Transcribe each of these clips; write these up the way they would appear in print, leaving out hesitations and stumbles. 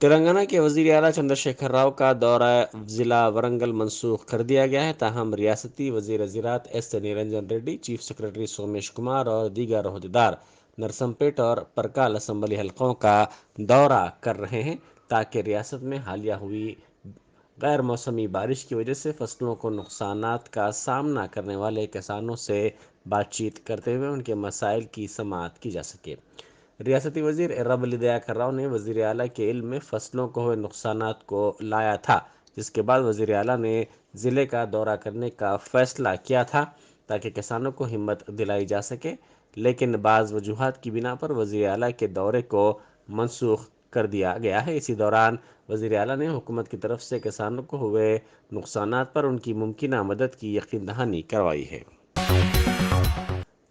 تلنگانہ کے وزیر اعلیٰ چندرشیکھر راؤ کا دورہ ضلع ورنگل منسوخ کر دیا گیا ہے، تاہم ریاستی وزیر زراعت S Niranjan ready, chief secretary Somesh Kumar اور دیگر عہدیدار نرسمپیٹ اور پرکال اسمبلی حلقوں کا دورہ کر رہے ہیں تاکہ ریاست میں حالیہ ہوئی غیر موسمی بارش کی وجہ سے فصلوں کو نقصانات کا سامنا کرنے والے کسانوں سے بات چیت کرتے ہوئے ان کے مسائل کی سماعت کی جا سکے۔ ریاستی وزیر ایرابلی دیاکر راؤ نے وزیر اعلیٰ کے علم میں فصلوں کو ہوئے نقصانات کو لایا تھا، جس کے بعد وزیر اعلیٰ نے ضلع کا دورہ کرنے کا فیصلہ کیا تھا تاکہ کسانوں کو ہمت دلائی جا سکے، لیکن بعض وجوہات کی بنا پر وزیر اعلیٰ کے دورے کو منسوخ کر دیا گیا ہے۔ اسی دوران وزیر اعلیٰ نے حکومت کی طرف سے کسانوں کو ہوئے نقصانات پر ان کی ممکنہ مدد کی یقین دہانی کروائی ہے۔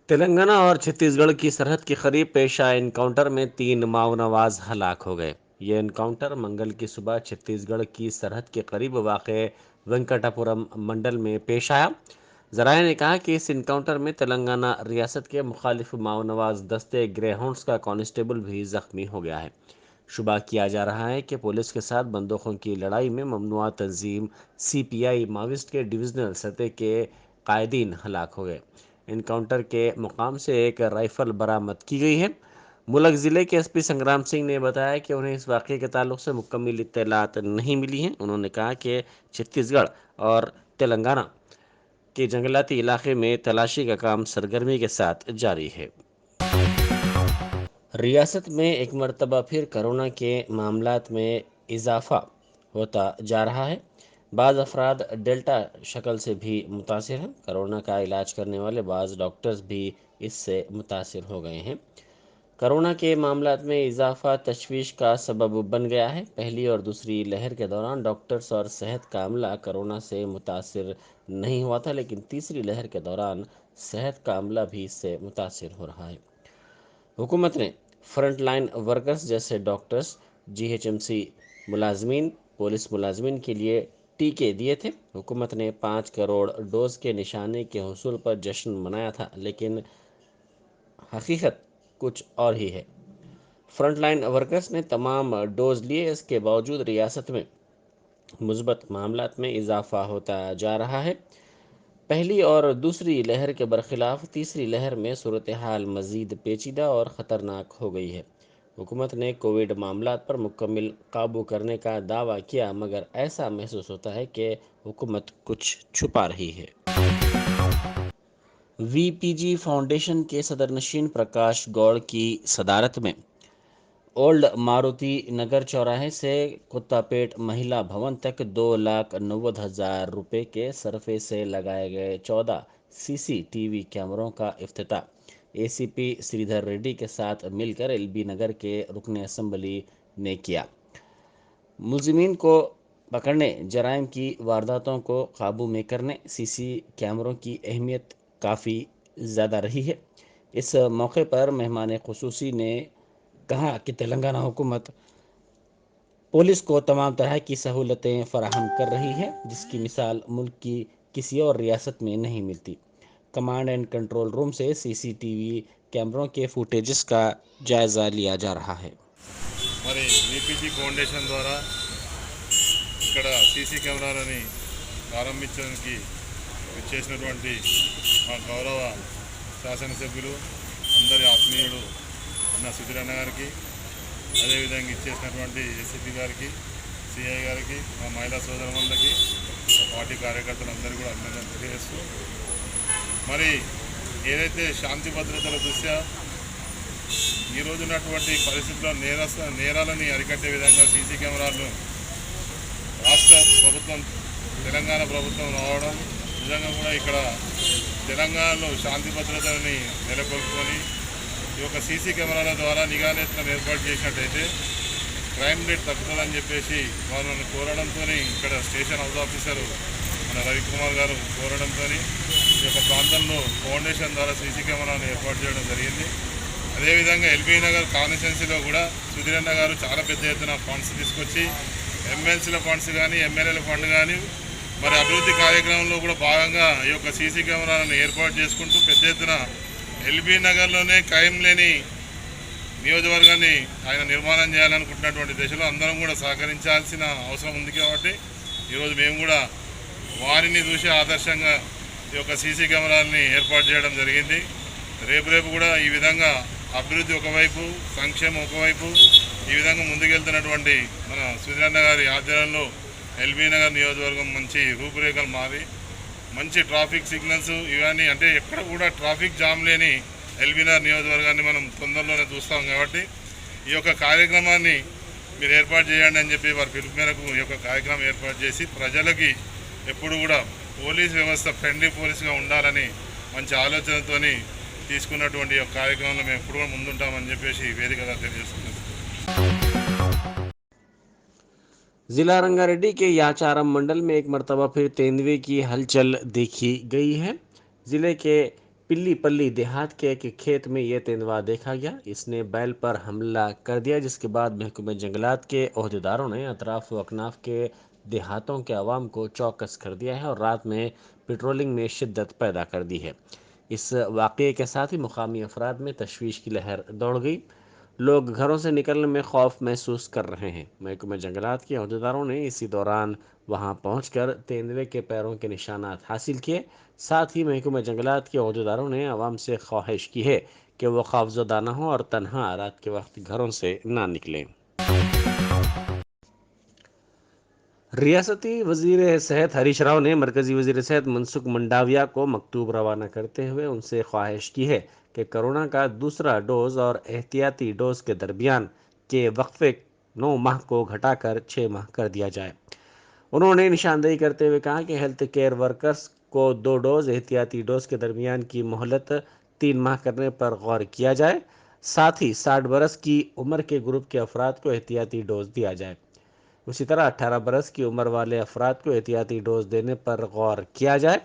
تلنگانہ اور چھتیس گڑھ کی سرحد کے قریب پیش آئے انکاؤنٹر میں 3 ماؤ نواز ہلاک ہو گئے۔ یہ انکاؤنٹر منگل کی صبح چھتیس گڑھ کی سرحد کے قریب واقع وینکٹا پورم منڈل میں پیش آیا۔ ذرائع نے کہا کہ اس انکاؤنٹر میں تلنگانہ ریاست کے مخالف ماؤ نواز دستے گرے ہاؤنڈز کا کانسٹیبل بھی زخمی ہو گیا ہے۔ شبہ کیا جا رہا ہے کہ پولیس کے ساتھ بندوقوں کی لڑائی میں ممنوعہ تنظیم سی پی آئی ماویسٹ کے ڈویژنل سطح کے قائدین ہلاک ہو گئے۔ انکاؤنٹر کے مقام سے ایک رائفل برآمد کی گئی ہے۔ ملک ضلع کے ایس پی سنگرام سنگھ نے بتایا کہ انہیں اس واقعے کے تعلق سے مکمل اطلاعات نہیں ملی ہیں۔ انہوں نے کہا کہ چھتیس گڑھ اور تلنگانہ کے جنگلاتی علاقے میں تلاشی کا کام سرگرمی کے ساتھ جاری ہے۔ ریاست میں ایک مرتبہ پھر کرونا کے معاملات میں اضافہ ہوتا جا رہا ہے۔ بعض افراد ڈیلٹا شکل سے بھی متاثر ہیں۔ کرونا کا علاج کرنے والے بعض ڈاکٹرز بھی اس سے متاثر ہو گئے ہیں۔ کرونا کے معاملات میں اضافہ تشویش کا سبب بن گیا ہے۔ پہلی اور دوسری لہر کے دوران ڈاکٹرز اور صحت کا عملہ کرونا سے متاثر نہیں ہوا تھا، لیکن تیسری لہر کے دوران صحت کا عملہ بھی اس سے متاثر ہو رہا ہے۔ حکومت نے فرنٹ لائن ورکرز جیسے doctors, G H M C ملازمین، پولیس ملازمین کے لیے ٹیکے دیے تھے۔ حکومت نے 5 کروڑ ڈوز کے نشانے کے حصول پر جشن منایا تھا، لیکن حقیقت کچھ اور ہی ہے۔ فرنٹ لائن ورکرز نے تمام ڈوز لیے، اس کے باوجود ریاست میں مثبت معاملات میں اضافہ ہوتا جا رہا ہے۔ پہلی اور دوسری لہر کے برخلاف تیسری لہر میں صورتحال مزید پیچیدہ اور خطرناک ہو گئی ہے۔ حکومت نے کووڈ معاملات پر مکمل قابو کرنے کا دعویٰ کیا، مگر ایسا محسوس ہوتا ہے کہ حکومت کچھ چھپا رہی ہے۔ وی پی جی فاؤنڈیشن کے صدر نشین پرکاش گوڑ کی صدارت میں اولڈ ماروتی نگر چوراہے سے کتا پیٹ مہیلا بھون تک 2,90,000 روپے کے صرفے سے لگائے گئے 14 سی سی ٹی وی کیمروں کا افتتاح اے سی پی سریدھر ریڈی کے ساتھ مل کر ایل بی نگر کے رکن اسمبلی نے کیا۔ ملزمین کو پکڑنے، جرائم کی وارداتوں کو قابو میں کرنے سی سی کیمروں کی اہمیت کافی زیادہ رہی ہے۔ اس موقع پر مہمان خصوصی نے کہا کہ تلنگانہ حکومت پولیس کو تمام طرح کی سہولتیں فراہم کر رہی ہے، جس کی مثال ملک کی کسی اور ریاست میں نہیں ملتی۔ کمانڈ اینڈ کنٹرول روم سے سی سی ٹی وی کیمروں کے فوٹیجز کا جائزہ لیا جا رہا ہے۔ మరి విపిజి ఫౌండేషన్ ద్వారా ఇక్కడ సీసీ కెమెరాలని ప్రారంభించడానికి చేసినటువంటి మా గౌరవ శాసనసభ్యులు అందరి ఆత్మీయుడు అన్న సుధీరన్న గారికి, అదేవిధంగా ఇచ్చేసినటువంటి ఏసీపీ గారికి, సిఐ గారికి, మా మహిళా సోదరులందరికీ, మా పార్టీ కార్యకర్తలందరికీ కూడా అభినందన తెలియజేస్తూ, మరి ఏదైతే శాంతి భద్రతల దృష్ట్యా ఈ రోజు ఉన్నటువంటి పరిస్థితుల్లో నేరాలని అరికట్టే విధంగా సీసీ కెమెరాలను రాష్ట్ర ప్రభుత్వం, తెలంగాణ ప్రభుత్వం రావడం నిజంగా కూడా ఇక్కడ తెలంగాణలో శాంతి భద్రతలని నెలకొల్పుకొని ఈ యొక్క సీసీ కెమెరాల ద్వారా నిఘా నేత్రం ఏర్పాటు చేసినట్టయితే క్రైమ్ రేట్ తగ్గుతుందని చెప్పేసి వాళ్ళని కోరడంతో ఇక్కడ స్టేషన్ హౌస్ ఆఫీసరు మన రవికుమార్ గారు కోరడంతో ఈ యొక్క ప్రాంతంలో ఫౌండేషన్ ద్వారా సీసీ కెమెరాను ఏర్పాటు చేయడం జరిగింది। అదేవిధంగా ఎల్బీ నగర్ కాన్స్టిట్యున్సీలో కూడా సుధీరన్న గారు చాలా పెద్ద ఎత్తున ఫండ్స్ తీసుకొచ్చి ఎమ్మెల్సీల ఫండ్స్ కానీ, ఎమ్మెల్యేల ఫండ్ కానీ, మరి అభివృద్ధి కార్యక్రమంలో కూడా భాగంగా ఈ యొక్క సీసీ కెమెరాలను ఏర్పాటు చేసుకుంటూ పెద్ద ఎత్తున ఎల్బీ నగర్లోనే క్రైమ్ లేని నియోజకవర్గాన్ని ఆయన నిర్మాణం చేయాలనుకుంటున్నటువంటి దశలో అందరం కూడా సహకరించాల్సిన అవసరం ఉంది కాబట్టి ఈరోజు మేము కూడా వారిని చూసి ఆదర్శంగా ఈ యొక్క సీసీ కెమెరాలని ఏర్పాటు చేయడం జరిగింది. రేపు కూడా ఈ విధంగా అభివృద్ధి ఒకవైపు, సంక్షేమం ఒకవైపు ఈ విధంగా ముందుకెళ్తున్నటువంటి మన సుధీరన్న గారి ఆధ్వర్యంలో ఎల్బీ నగర్ నియోజకవర్గం మంచి రూపురేఖలు మారి మంచి ట్రాఫిక్ సిగ్నల్స్ ఇవన్నీ అంటే ఎక్కడ కూడా ట్రాఫిక్ జామ్ లేని ఎల్బీ నగర్ నియోజకవర్గాన్ని మనం తొందరలోనే చూస్తాం కాబట్టి ఈ యొక్క కార్యక్రమాన్ని మీరు ఏర్పాటు చేయండి అని చెప్పి వారి పిలుపు మేరకు ఈ యొక్క కార్యక్రమం ఏర్పాటు చేసి ప్రజలకి ఎప్పుడు కూడా పోలీస్ వ్యవస్థ ఫ్రెండ్లీ పోలీస్గా ఉండాలని మంచి ఆలోచనతోని తీసుకున్నటువంటి యొక్క కార్యక్రమంలో మేము ఎప్పుడు కూడా ముందుంటామని చెప్పేసి వేదికగా తెలియజేస్తున్నాం. जिला रंगारेड्डी के याचारम मंडल में एक मरतबा फिर तेंदुए की हलचल देखी गई है। जिले के पिल्लीपल्ली देहात के एक खेत में यह तेंदुआ देखा गया। इसने बैल पर हमला कर दिया, जिसके बाद महकमे जंगलात के ओहदेदारों ने अतराफ व अकनाफ के देहातों के अवाम को चौकस कर दिया है और रात में पेट्रोलिंग में शिद्दत पैदा कर दी है। इस वाक़ये के साथ ही मुकामी अफराद में तशवीश की लहर दौड़ गई। लोग घरों से निकलने में खौफ महसूस कर रहे हैं। महकमे जंगलात के अहदेदारों ने इसी दौरान वहां पहुंचकर तेंदुए के पैरों के निशानात हासिल किए। साथ ही महकमे जंगलात के अहदेदारों ने आवाम से ख्वाहिश की है कि वो खौफजदा न हो और तन्हा रात के वक्त घरों से ना निकलें। रियासती वजीर सेहत हरीश राव ने मरकजी वजीर सेहत मनसुख मंडाविया को मकतूब रवाना करते हुए उनसे ख्वाहिश की है कि कोरोना का दूसरा डोज और एहतियाती डोज के दरमियान के वक्फे 9 माह को घटाकर 6 माह कर दिया जाए। उन्होंने निशानदेही करते हुए कहा कि हेल्थ केयर वर्कर्स को 2 डोज एहतियाती डोज के दरमियान की मोहलत 3 माह करने पर गौर किया जाए। साथ ही 60 बरस की उम्र के ग्रुप के अफराद को एहतियाती डोज दिया जाए। उसी तरह 18 बरस की उम्र वाले अफराद को एहतियाती डोज देने पर गौर किया जाए।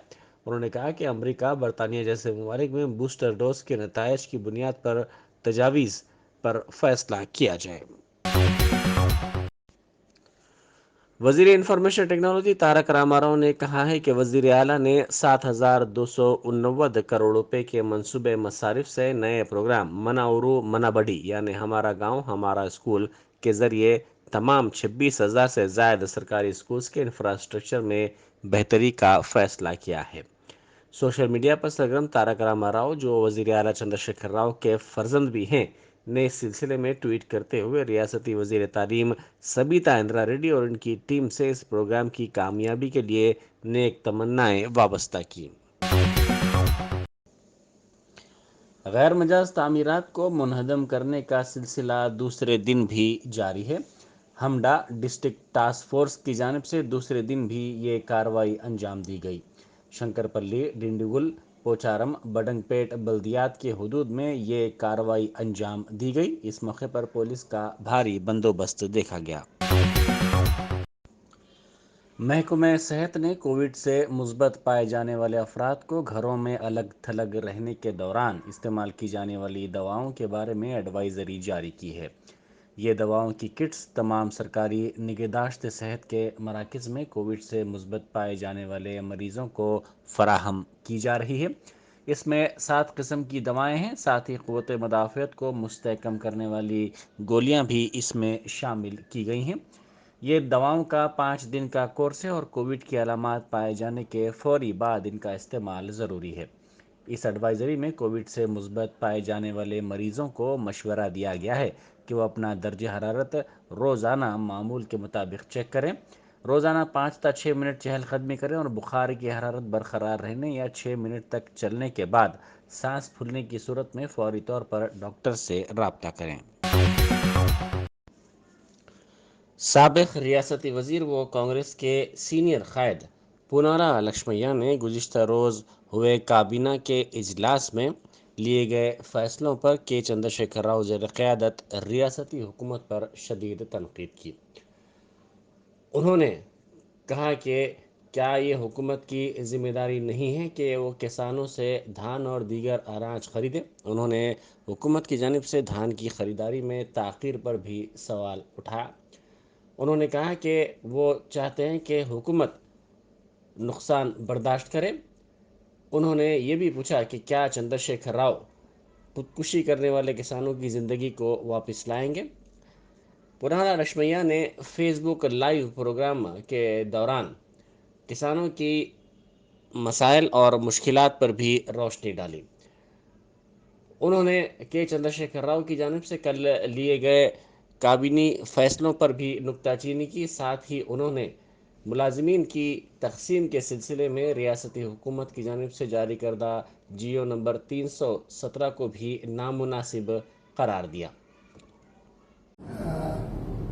उन्होंने कहा कि अमेरिका, बरतानिया जैसे ममालिक में बूस्टर डोज के नतायज की बुनियाद पर तजावीज़ पर फैसला किया जाए। वज़ीर इंफॉर्मेशन टेक्नोलॉजी तारक रामाराव ने कहा है कि वज़ीर आला ने 7,289 करोड़ रुपए के मंसूबे मसारिफ से नए प्रोग्राम मना उरू मना बड़ी यानी हमारा गांव हमारा स्कूल के ज़रिए तमाम 26,000 से ज़ायद सरकारी स्कूल्स के इंफ्रास्ट्रक्चर में बेहतरी का फ़ैसला किया है। सोशल मीडिया पर सरगर्म तारक रामाराव, जो वज़ीर आला चंद्रशेखर राव के फर्जंद भी हैं, ने इस सिलसिले में ट्वीट करते हुए रियासती वज़ीर तालीम सबीता इंदिरा रेड्डी और इनकी टीम से इस प्रोग्राम की कामयाबी के लिए नेक तमन्नाएं वाबस्ता की। गैर मजाज तामीरात को मुनहदम करने का सिलसिला दूसरे दिन भी जारी है। हमडा डिस्ट्रिक्ट टास्क फोर्स की जानिब से दूसरे दिन भी ये कार्रवाई अंजाम दी गई। शंकरपल्ली, डिंडीगुल, पोचारम, बडंगपेट बल्दियात के हुदूद में ये कार्रवाई अंजाम दी गई। इस मौके पर पुलिस का भारी बंदोबस्त देखा गया। महकमे सेहत ने कोविड से मुस्बत पाए जाने वाले अफराद को घरों में अलग थलग रहने के दौरान इस्तेमाल की जाने वाली दवाओं के बारे में एडवाइज़री जारी की है। ये दवाओं की किट्स तमाम सरकारी निगहदाश्त सेहत के मराकज़ में कोविड से मुस्बत पाए जाने वाले मरीज़ों को फराहम की जा रही है। इसमें 7 किस्म की दवाएं हैं। साथ ही क़ुव्वत मुदाफ़अत को मुस्तहकम करने वाली गोलियां भी इसमें शामिल की गई हैं। ये दवाओं का 5 दिन का कोर्स है और कोविड की अलामात पाए जाने के फौरी बाद इनका इस्तेमाल ज़रूरी है। इस एडवाइज़री में कोविड से मुस्बत पाए जाने वाले मरीज़ों को मशवरा दिया गया है कि वो अपना दर्ज हरारत रोज़ाना मामूल के मुताबिक चेक करें। रोज़ाना 5 से 6 मिनट चहलकदमी करें और बुखार की हरारत बरकरार रहने या 6 मिनट तक चलने के बाद सांस फूलने की सूरत में फौरी तौर पर डॉक्टर से रब्ता करें। साबिक़ रियासती वज़ीर व कांग्रेस के सीनियर कायद पुनारा लक्ष्मैया ने गुज़िश्ता रोज़ हुए काबीना के इजलास में लिए गए फ़ैसलों पर के चंद्रशेखर राव ज़ेर क़यादत रियासती हुकूमत पर शदीद तनक़ीद की। उन्होंने कहा कि क्या ये हुकूमत की ज़िम्मेदारी नहीं है कि वो किसानों से धान और दीगर अनाज ख़रीदे। उन्होंने हुकूमत की जानिब से धान की ख़रीदारी में ताख़ीर पर भी सवाल उठाया। उन्होंने कहा कि वो चाहते हैं कि हुकूमत नुकसान बर्दाश्त करे। उन्होंने ये भी पूछा कि क्या चंद्रशेखर राव خودکشی کرنے والے کسانوں کی زندگی کو واپس لائیں گے۔ پرہانہ رشمیا نے فیس بک لائیو پروگرام کے دوران کسانوں کی مسائل اور مشکلات پر بھی روشنی ڈالی۔ انہوں نے کے چندرشیکھر راؤ کی جانب سے کل لیے گئے کابینی فیصلوں پر بھی نکتہ چینی کی، ساتھ ہی انہوں نے ملازمین کی تقسیم کے سلسلے میں ریاستی حکومت کی جانب سے جاری کردہ جیو نمبر 317 کو بھی نامناسب قرار دیا۔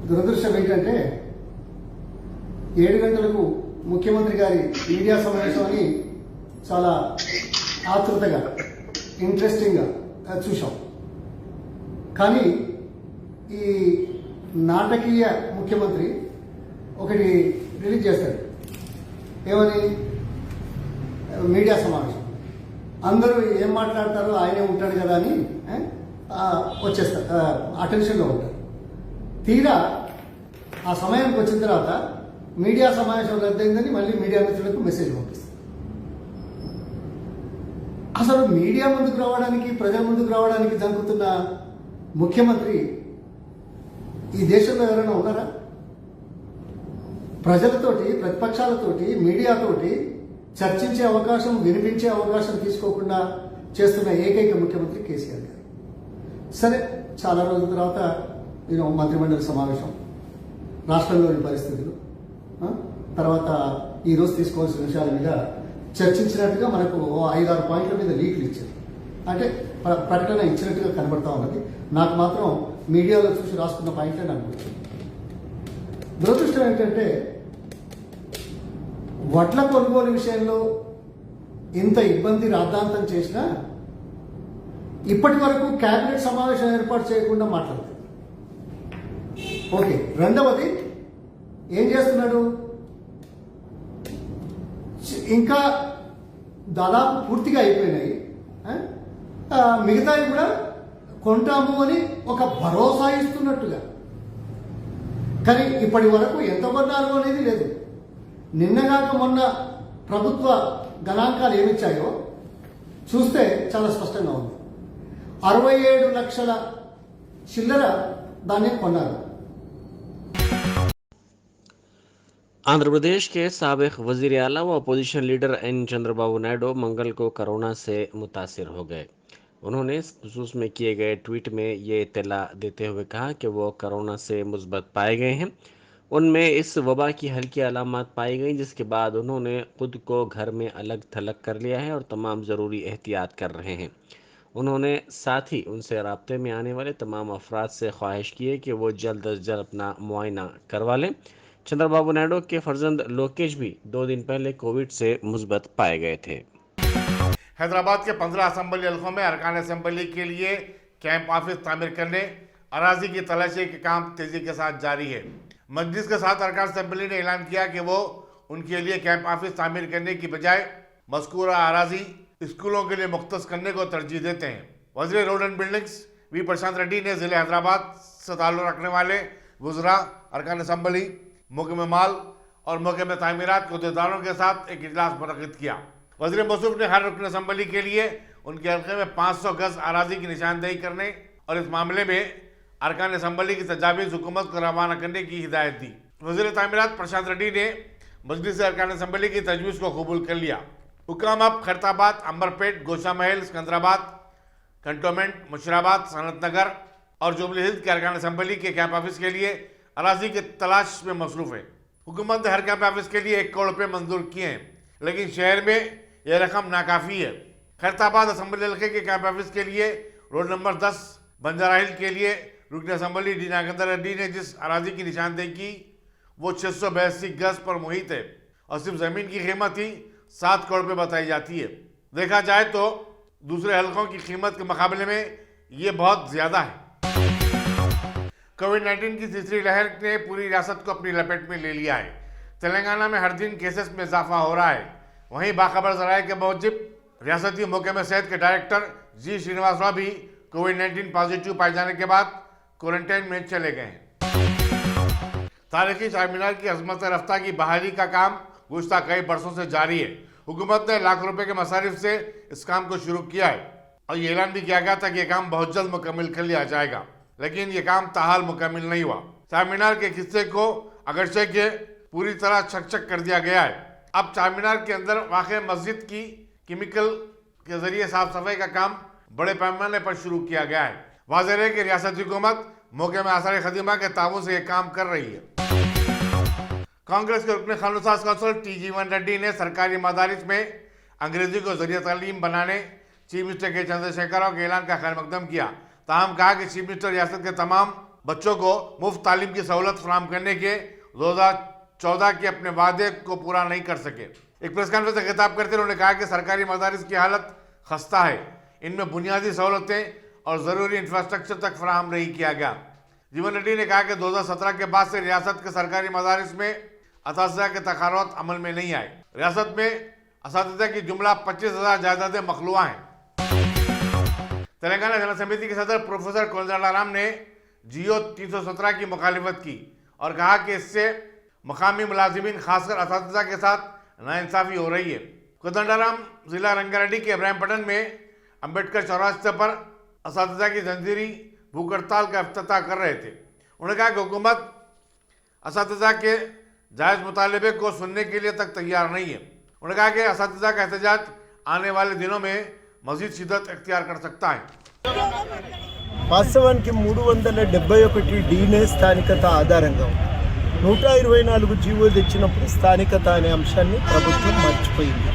దురదృష్టం ఏంటంటే 7 గంటలకు ముఖ్యమంత్రి గారి మీడియా సమావేశాన్ని చాలా ఆతృతగా ఇంట్రెస్టింగ్గా చూసాం. కానీ ఈ నాటకీయ ముఖ్యమంత్రి ఒకటి రిలీజ్ చేస్తాడు, ఏమని? మీడియా సమావేశం. అందరూ ఏం మాట్లాడతారో ఆయనే ఉంటాడు కదా అని వచ్చేస్తారు, అటెన్షన్లో ఉంటారు. తీరా ఆ సమయానికి వచ్చిన తర్వాత మీడియా సమావేశం రద్దయిందని మళ్ళీ మీడియా మిత్రులకు మెసేజ్ పంపిస్తారు. అసలు మీడియా ముందుకు రావడానికి, ప్రజల ముందుకు రావడానికి జరుగుతున్న ముఖ్యమంత్రి ఈ దేశంలో ఎవరైనా ఉన్నారా? ప్రజలతోటి, ప్రతిపక్షాలతోటి, మీడియాతోటి చర్చించే అవకాశం, వినిపించే అవకాశం తీసుకోకుండా చేస్తున్న ఏకైక ముఖ్యమంత్రి కేసీఆర్ గారు. సరే, చాలా రోజుల తర్వాత మంత్రిమండలి సమావేశం, రాష్ట్రంలోని పరిస్థితులు, తర్వాత ఈరోజు తీసుకోవాల్సిన విషయాల మీద చర్చించినట్టుగా మనకు 5-6 పాయింట్ల మీద లీకులు ఇచ్చారు. అంటే ప్రకటన ఇచ్చినట్టుగా కనబడతా ఉన్నది. నాకు మాత్రం మీడియాలో చూసి రాసుకున్న పాయింట్లే నాకు గుర్తుంది. దురదృష్టం ఏంటంటే వడ్ల కొనుగోలు విషయంలో ఇంత ఇబ్బంది రాద్ధాంతం చేసినా ఇప్పటి వరకు కేబినెట్ సమావేశం ఏర్పాటు చేయకుండా మాట్లాడుతుంది. ఓకే, రెండవది ఏం చేస్తున్నాడు? ఇంకా దాదాపు పూర్తిగా అయిపోయినాయి, మిగతావి కూడా కొంటాము అని ఒక భరోసా ఇస్తున్నట్టుగా. కానీ ఇప్పటి వరకు ఎంత కొన్నారు అనేది లేదు. నిన్నగాక మొన్న ప్రభుత్వ గణాంకాలు ఏమిచ్చాయో చూస్తే చాలా స్పష్టంగా ఉంది. 67 లక్షల చిల్లర ధాన్యం కొన్నారు. आंध्र प्रदेश के साबिक वजीर आला व opposition leader N Chandrababu Naidu मंगल को कोरोना से मुतासिर हो गए। उन्होंने इस खसूस में किए गए ट्वीट में ये इत्तला देते हुए कहा कि वो कोरोना से मुस्बत पाए गए हैं। उनमें इस वबा की हल्की अलामत पाई गई, जिसके बाद उन्होंने खुद को घर में अलग थलग कर लिया है और तमाम ज़रूरी एहतियात कर रहे हैं। उन्होंने साथ ही उनसे राब्ते में आने वाले तमाम अफराद से ख्वाहिश की है कि वो जल्द अज जल्द अपना मुआयना करवा लें। चंद्रबाबू नायडू के फर्जंद लोकेश भी 2 दिन पहले कोविड से मुस्बत पाए गए थे। हैदराबाद के 15 असम्बली हल्कों में अरकान असम्बली के लिए कैंप ऑफिस तामीर करने, अराजी की तलाशी के काम तेजी के साथ जारी है। मजलिस के साथ अरकान असम्बली ने ऐलान किया कि वो उनके लिए कैंप ऑफिस तामीर करने की बजाय मज़कूरा अराजी स्कूलों के लिए मुख्तस करने को तरजीह देते हैं। वज़ीर रोड एंड बिल्डिंग्स वी प्रशांत रेड्डी ने ज़िले हैदराबाद से ताल्लुक़ रखने वाले वज़रा, अरकान असम्बली, महकमे माल और महकमे तामीरात के अहदेदारों के साथ एक इजलास मुनक़िद किया। वज़ीर मौसूफ ने हर रुकन असम्बली के लिए उनके हल्के में 500 गज़ अराजी की निशानदेही करने और इस मामले में अरकान असम्बली की तजावीज़ हुकूमत को रवाना करने की हिदायत दी। वज़ीर तामीरात प्रशांत रेड्डी ने मजलिस अरकान असम्बली की तजवीज़ को कबूल कर लिया। हुक्म अब खैरताबाद, अंबरपेट, गोशा महल, सिकंदराबाद, कंटोनमेंट, मुशराबाद, सनत नगर और जुबली हिल्स के अरकान असम्बली के कैंप ऑफिस के लिए अराजी की तलाश में मसरूफ़ है। हुकूमत ने हर कैंप ऑफिस के लिए 1 करोड़ रुपये मंजूर किए हैं, लेकिन शहर में यह रकम नाकाफ़ी है। खैरताबाद असम्बली हल्के के कैंप ऑफिस के लिए रोड नंबर 10 बंजारा हिल के लिए रुकन असम्बली डी नागेंद्र रेड्डी ने जिस अराजी की निशानदेही की वो 682 गज पर मुहित है और सिर्फ ज़मीन की कीमत ही 7 करोड़ रुपये बताई जाती है। देखा जाए तो दूसरे हल्कों की कीमत के मुकाबले में ये बहुत ज़्यादा है। कोविड-19 की तीसरी लहर ने पूरी रियासत को अपनी लपेट में ले लिया है। तेलंगाना में हर दिन केसेस में इजाफा हो रहा है। वहीं बाखबर ज़राए के मुताबिक रियासती महकमे सेहत के डायरेक्टर जी श्रीनिवास राव भी कोविड-19 पॉजिटिव पाए जाने के बाद क्वारंटाइन में चले गए हैं। तारीखी चार मीनार की अजमत रफ्ता की बहाली का काम गुज़श्ता कई बरसों से जारी है। हुकूमत ने लाख रुपए के मसारिफ से इस काम को शुरू किया है। और ये ऐलान भी किया गया था कि ये काम बहुत जल्द मुकम्मल कर लिया जाएगा, लेकिन ये काम ताहाल मुकम्मल नहीं हुआ। चार मीनार के हिस्से को अगरचे के पूरी तरह चकचक कर दिया गया है। अब चार मीनार के अंदर वाक़ मस्जिद की केमिकल के जरिए साफ सफाई का काम बड़े पैमाने पर शुरू किया गया है। वाज़ेह है कि रियासती हुकूमत मौके में आसार खदीमा के ताउन से ये काम कर रही है। कांग्रेस के रुकन खानुसाज कौंसिल TG1 रेड्डी ने सरकारी मदारिस में अंग्रेजी को जरिए तालीम बनाने चीफ मिनिस्टर के चंद्रशेखर राव के ऐलान का खैर मकदम किया। ताहम कहा कि चीफ मिनिस्टर रियासत के तमाम बच्चों को मुफ्त तालीम की सहूलत फराहम करने के 2014 के अपने वादे को पूरा नहीं कर सके। एक प्रेस कॉन्फ्रेंस से खिताब करते उन्होंने कहा कि सरकारी मदारिस की हालत खस्ता है, इनमें बुनियादी सहूलतें और ज़रूरी इंफ्रास्ट्रक्चर तक फराहम नहीं किया गया। जीवन रेड्डी ने कहा कि 2017 के बाद से रियासत के सरकारी मदारिस में असातिज़ा के तकारात अमल में नहीं आए। रियासत में असातिज़ा की जुमला 25,000 जायदादें मखलूआ हैं। तेलंगाना जनरल समिति के सदर प्रोफेसर कोदंडराम ने जियो 317 की मुखालिफत की और कहा कि इससे मकामी मुलाजिमीन खासकर असातिज़ा के साथ नाइंसाफ़ी हो रही है। कोदंडराम जिला रंगारेड्डी के इब्राहिमपट्टनम में अम्बेडकर चौरास्ते पर असातिज़ा की जंजीरी भूख हड़ताल का इफ्तिताह कर रहे थे। उन्होंने कहा कि हुकूमत असातिज़ा के जायज़ मुतालबे को सुनने के लिए तक तैयार नहीं है। उन्होंने कहा कि असातिज़ा का एहतजाज आने वाले दिनों में मजीद शिद्दत इख्तियार कर सकता है। వాస్తవానికి 371 డీనే స్థానికత ఆధారంగా 124 జీవో తెచ్చినప్పుడు స్థానికత అనే అంశాన్ని ప్రభుత్వం మర్చిపోయింది.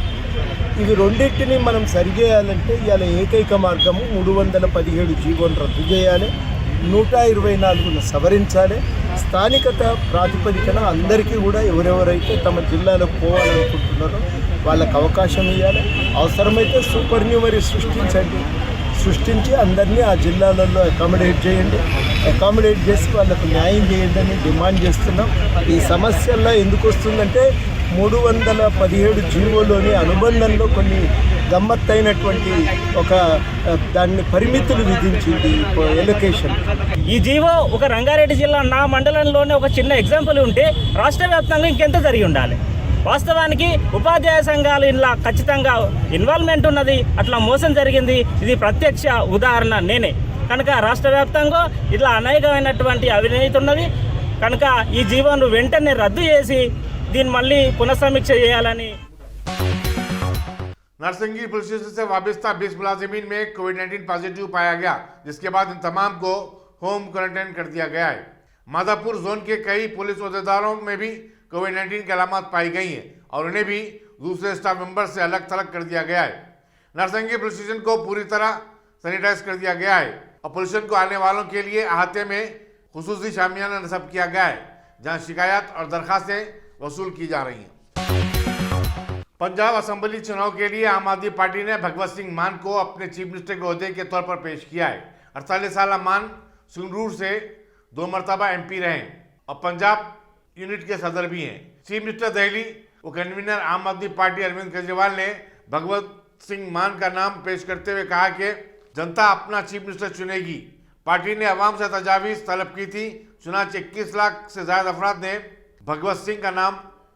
ఇవి రెండింటిని మనం సరిచేయాలంటే ఇవాళ ఏకైక మార్గము 317 జీవోను రద్దు చేయాలి, 124ను సవరించాలి. స్థానికత ప్రాతిపదికన అందరికీ కూడా ఎవరెవరైతే తమ జిల్లాలో పోవాలనుకుంటున్నారో వాళ్ళకు అవకాశం ఇవ్వాలి. అవసరమైతే సూపర్ న్యూమరీ సృష్టించి అందరినీ ఆ జిల్లాలలో అకామిడేట్ చేయండి, అకామిడేట్ చేసి వాళ్ళకు న్యాయం చేయండి అని డిమాండ్ చేస్తున్నాం. ఈ సమస్యల్లో ఎందుకు వస్తుందంటే 317 జీవోలోని అనుబంధంలో కొన్ని గమ్మత్తైనటువంటి ఒక దాన్ని పరిమితులు విధించింది ఎలొకేషన్. ఈ జీవో ఒక రంగారెడ్డి జిల్లా నా మండలంలోనే ఒక చిన్న ఎగ్జాంపుల్ ఉంటే రాష్ట్ర వ్యాప్తంగా ఇంకెంత జరిగి ఉండాలి. వాస్తవానికి ఉపాధ్యాయ సంఘాలు ఇలా ఖచ్చితంగా ఇన్వాల్వ్మెంట్ ఉన్నది, అట్లా మోసం జరిగింది. ఇది ప్రత్యక్ష ఉదాహరణ నేనే. కనుక రాష్ట్ర వ్యాప్తంగా ఇట్లా అనేకమైనటువంటి అవినీతి ఉన్నది. కనుక ఈ జీవోను వెంటనే రద్దు చేసి దీన్ని మళ్ళీ పునఃసమీక్ష చేయాలని. नरसिंहगीर पुलिस स्टेशन से वाबस्ता 20 मुलाजिमीन में कोविड-19 पॉजिटिव पाया गया, जिसके बाद इन तमाम को होम क्वारंटाइन कर दिया गया है। माधापुर जोन के कई पुलिस अहदेदारों में भी कोविड-19 की अलामत पाई गई हैं और उन्हें भी दूसरे स्टाफ मेंबर से अलग थलग कर दिया गया है। नरसिंहगीर पुलिस स्टेशन को पूरी तरह सैनिटाइज कर दिया गया है और पुलिस स्टेशन को आने वालों के लिए अहाते में खुसूसी शामियाना नस्ब किया गया है, जहाँ शिकायत और दरखास्तें वसूल की जा रही हैं। पंजाब असेंबली चुनाव के लिए आम आदमी पार्टी ने भगवत सिंह मान को अपने चीफ मिनिस्टर के ओहदे के तौर पर पेश किया है। 48 साल मान संगरूर से 2 मरतबा MP रहे और पंजाब यूनिट के सदर भी हैं। चीफ मिनिस्टर दिल्ली व कन्वीनर आम आदमी पार्टी अरविंद केजरीवाल ने भगवत सिंह मान का नाम पेश करते हुए कहा कि जनता अपना चीफ मिनिस्टर चुनेगी। पार्टी ने अवाम से तजावीज़ तलब की थी, चुनांचे 21 लाख से ज़्यादा अफराद ने भगवत सिंह का नाम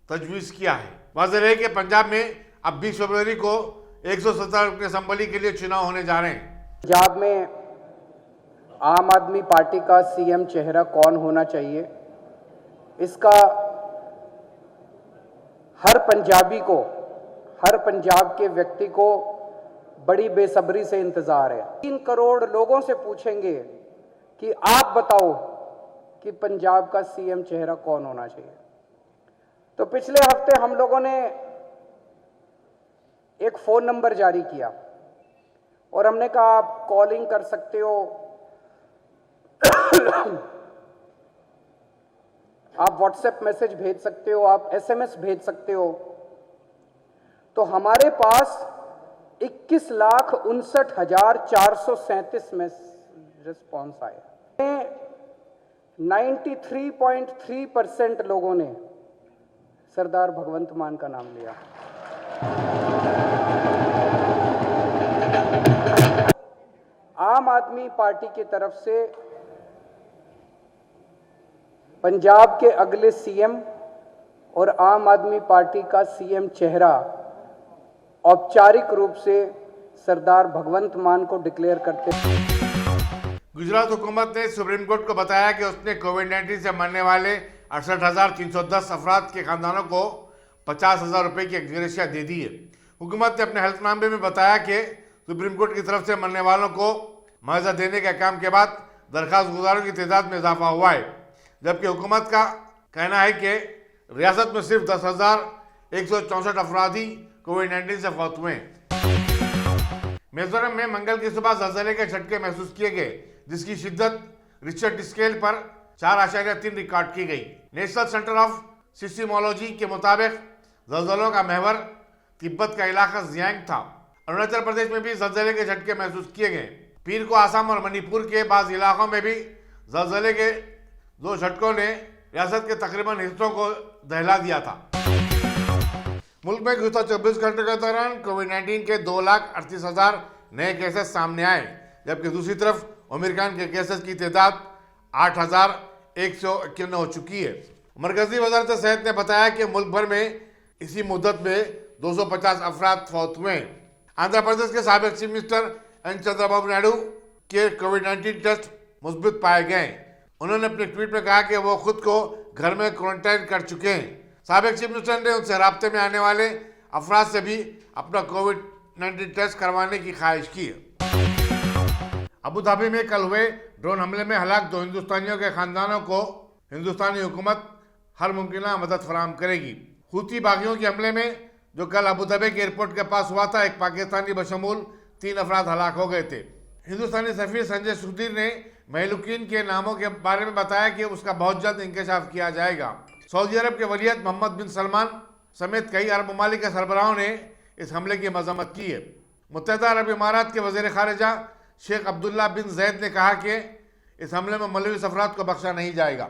तजवीज़ किया है। वाज़ेह है कि पंजाब में अब 20 फरवरी को 117 रुकन असम्बली के लिए चुनाव होने जा रहे हैं। पंजाब में आम आदमी पार्टी का CM चेहरा कौन होना चाहिए, इसका हर पंजाबी को, हर पंजाब के व्यक्ति को बड़ी बेसब्री से इंतज़ार है। 3 करोड़ लोगों से पूछेंगे कि आप बताओ कि पंजाब का CM चेहरा कौन होना चाहिए। तो पिछले हफ्ते हम लोगों ने एक फ़ोन नंबर जारी किया और हमने कहा आप कॉलिंग कर सकते हो, आप व्हाट्सएप मैसेज भेज सकते हो, आप SMS भेज सकते हो। तो हमारे पास 21,59,437 में रिस्पॉन्स आए। 93.3% लोगों ने सरदार भगवंत मान का नाम लिया। आम आदमी पार्टी की तरफ से पंजाब के अगले CM और आम आदमी पार्टी का CM चेहरा औपचारिक रूप से सरदार भगवंत मान को डिक्लेयर करते हैं। गुजरात हुकूमत ने सुप्रीम कोर्ट को बताया कि उसने कोविड-19 से मरने वाले 68,310 अफराद के खानदानों को 50,000 रुपये की ग्रेशिया दे दी है। हुकूमत ने अपने हल्फनामे में बताया कि सुप्रीम कोर्ट की तरफ से मरने वालों को मुआवजा देने के काम के बाद दरख्वास्त गुजारों की तादाद में इजाफा हुआ है, जबकि हुकूमत का कहना है कि रियासत में सिर्फ 10,164 अफराद ही कोविड-19 से फौत हुए हैं। मिजोरम में मंगल की सुबह ज़लज़ले के झटके महसूस किए गए, जिसकी शिद्दत रिक्टर स्केल पर 4.3 रिकॉर्ड की गई। नेशनल सेंटर ऑफ सिस्मियोलॉजी के मुताबिक ज़लज़लों का महवर तिब्बत का इलाका जियांग था। अरुणाचल प्रदेश में भी ज़लज़ले के झटके महसूस किए गए। पीर को आसाम और मणिपुर के बाज़ इलाकों में भी ज़लज़ले के 2 झटकों ने रियासत के तकरीबन हिस्सों को दहला दिया था। मुल्क में गुज़श्ता 24 घंटे के दौरान कोविड-19 के 2,38,000 नए केसेस सामने आए, जबकि दूसरी तरफ ओमिक्रॉन के केसेस की तादाद 8,151 हो चुकी है। मरकजी वजारत सेहत ने बताया कि मुल्क भर में इसी मुद्दत में 250 अफराद फौत हुए हैं। आंध्र प्रदेश के साबिक chief minister N Chandrababu Naidu के कोविड-19 टेस्ट मुस्बित पाए गए। उन्होंने अपने ट्वीट में कहा कि वो खुद को घर में क्वारंटाइन कर चुके हैं। साबिक चीफ मिनिस्टर ने उनसे राब्ते में आने वाले अफराद से भी अपना कोविड-19 टेस्ट करवाने की ख्वाहिश की है। अबू धाबी में कल हुए ड्रोन हमले में हलाक 2 हिंदुस्तानियों के खानदानों को हिंदुस्तानी हुकूमत हर मुमकिन मदद फराहम करेगी। हूती बागियों के हमले में जो कल अबू धाबी के एयरपोर्ट के पास हुआ था, एक पाकिस्तानी बशमूल 3 अफराद हलाक हो गए थे। हिंदुस्तानी सफीर संजय सुधीर ने महलूकीन के नामों के बारे में बताया कि उसका बहुत जल्द इंकशाफ किया जाएगा। सऊदी अरब के वलीयत मोहम्मद बिन सलमान समेत कई अरब ममालिक के सरबराहों ने इस हमले की मजम्मत की है। मुत्तहदा अरब इमारात के वज़ीर ख़ारिजा शेख अब्दुल्ला बिन जैद ने कहा कि इस हमले में मुलविस अफराद को बख्शा नहीं जाएगा।